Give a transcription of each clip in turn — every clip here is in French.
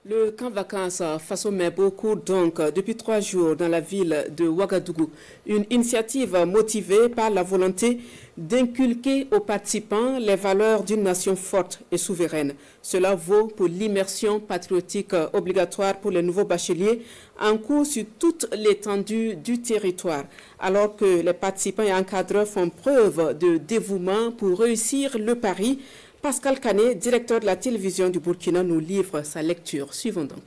Le camp vacances Faso Mebo court donc depuis 3 jours dans la ville de Ouagadougou. Une initiative motivée par la volonté d'inculquer aux participants les valeurs d'une nation forte et souveraine. Cela vaut pour l'immersion patriotique obligatoire pour les nouveaux bacheliers en cours sur toute l'étendue du territoire, alors que les participants et encadreurs font preuve de dévouement pour réussir le pari. Pascal Kané, directeur de la télévision du Burkina, nous livre sa lecture. Suivons donc.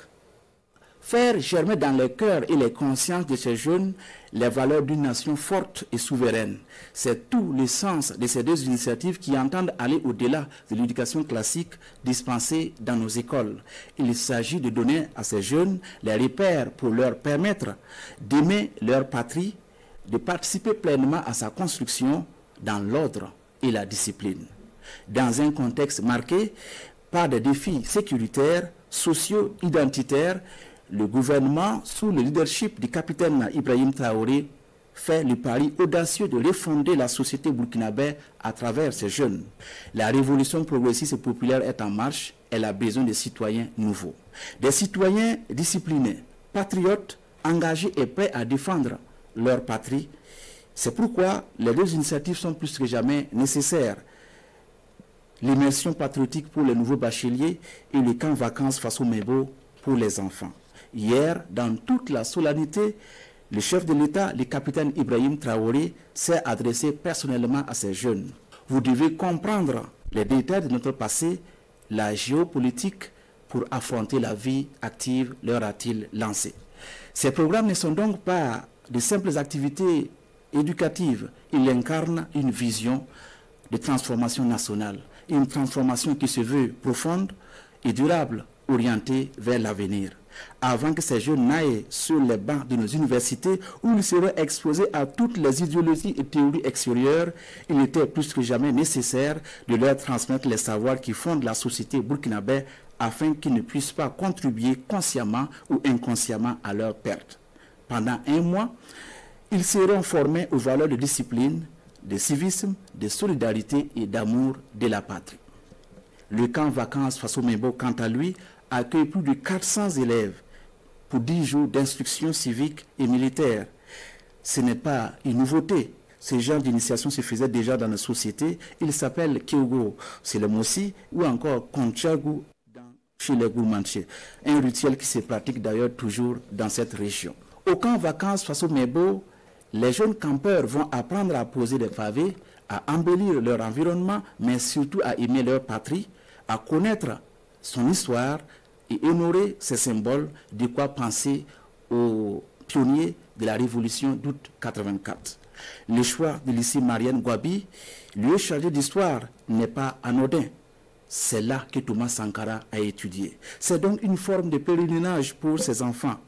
Faire germer dans les cœurs et les consciences de ces jeunes les valeurs d'une nation forte et souveraine. C'est tout le sens de ces deux initiatives qui entendent aller au-delà de l'éducation classique dispensée dans nos écoles. Il s'agit de donner à ces jeunes les repères pour leur permettre d'aimer leur patrie, de participer pleinement à sa construction dans l'ordre et la discipline. Dans un contexte marqué par des défis sécuritaires, sociaux, identitaires, le gouvernement, sous le leadership du capitaine Ibrahim Traoré, fait le pari audacieux de refonder la société burkinabé à travers ces jeunes. La révolution progressiste et populaire est en marche, elle a besoin de citoyens nouveaux. Des citoyens disciplinés, patriotes, engagés et prêts à défendre leur patrie. C'est pourquoi les deux initiatives sont plus que jamais nécessaires. L'immersion patriotique pour les nouveaux bacheliers et le camp vacances Faso Mebo pour les enfants. Hier, dans toute la solennité, le chef de l'État, le capitaine Ibrahim Traoré, s'est adressé personnellement à ces jeunes. Vous devez comprendre les détails de notre passé, la géopolitique, pour affronter la vie active, leur a-t-il lancé. Ces programmes ne sont donc pas de simples activités éducatives, ils incarnent une vision de transformation nationale. Une transformation qui se veut profonde et durable, orientée vers l'avenir. Avant que ces jeunes n'aillent sur les bancs de nos universités où ils seraient exposés à toutes les idéologies et théories extérieures, il était plus que jamais nécessaire de leur transmettre les savoirs qui fondent la société burkinabé afin qu'ils ne puissent pas contribuer consciemment ou inconsciemment à leur perte. Pendant 1 mois, ils seront formés aux valeurs de discipline, de civisme, de solidarité et d'amour de la patrie. Le camp vacances Faso Mebo, quant à lui, accueille plus de 400 élèves pour 10 jours d'instruction civique et militaire. Ce n'est pas une nouveauté. Ce genre d'initiation se faisait déjà dans la société. Il s'appelle Kyogo, c'est le Mossi, ou encore Konchagu chez les Gourmanche. Un rituel qui se pratique d'ailleurs toujours dans cette région. Au camp vacances Faso Mebo, les jeunes campeurs vont apprendre à poser des pavés, à embellir leur environnement, mais surtout à aimer leur patrie, à connaître son histoire et honorer ses symboles, de quoi penser aux pionniers de la révolution d'août 84. Le choix de lycée Marianne Gwabi, lieu chargé d'histoire, n'est pas anodin. C'est là que Thomas Sankara a étudié. C'est donc une forme de pèlerinage pour ses enfants.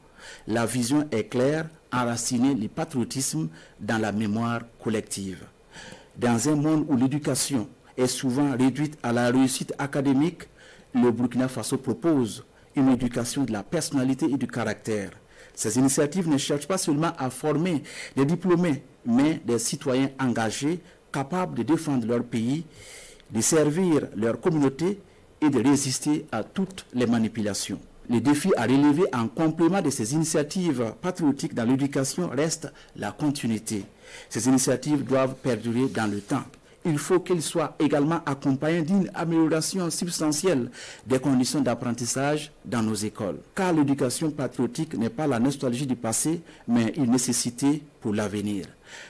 La vision est claire, enraciner le patriotisme dans la mémoire collective. Dans un monde où l'éducation est souvent réduite à la réussite académique, le Burkina Faso propose une éducation de la personnalité et du caractère. Ces initiatives ne cherchent pas seulement à former des diplômés, mais des citoyens engagés, capables de défendre leur pays, de servir leur communauté et de résister à toutes les manipulations. Les défis à relever en complément de ces initiatives patriotiques dans l'éducation reste la continuité. Ces initiatives doivent perdurer dans le temps. Il faut qu'elles soient également accompagnées d'une amélioration substantielle des conditions d'apprentissage dans nos écoles. Car l'éducation patriotique n'est pas la nostalgie du passé, mais une nécessité pour l'avenir.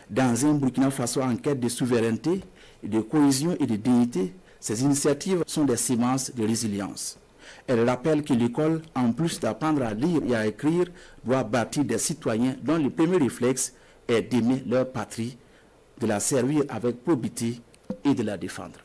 Dans un Burkina Faso en quête de souveraineté, de cohésion et de dignité, ces initiatives sont des semences de résilience. Elle rappelle que l'école, en plus d'apprendre à lire et à écrire, doit bâtir des citoyens dont le premier réflexe est d'aimer leur patrie, de la servir avec probité et de la défendre.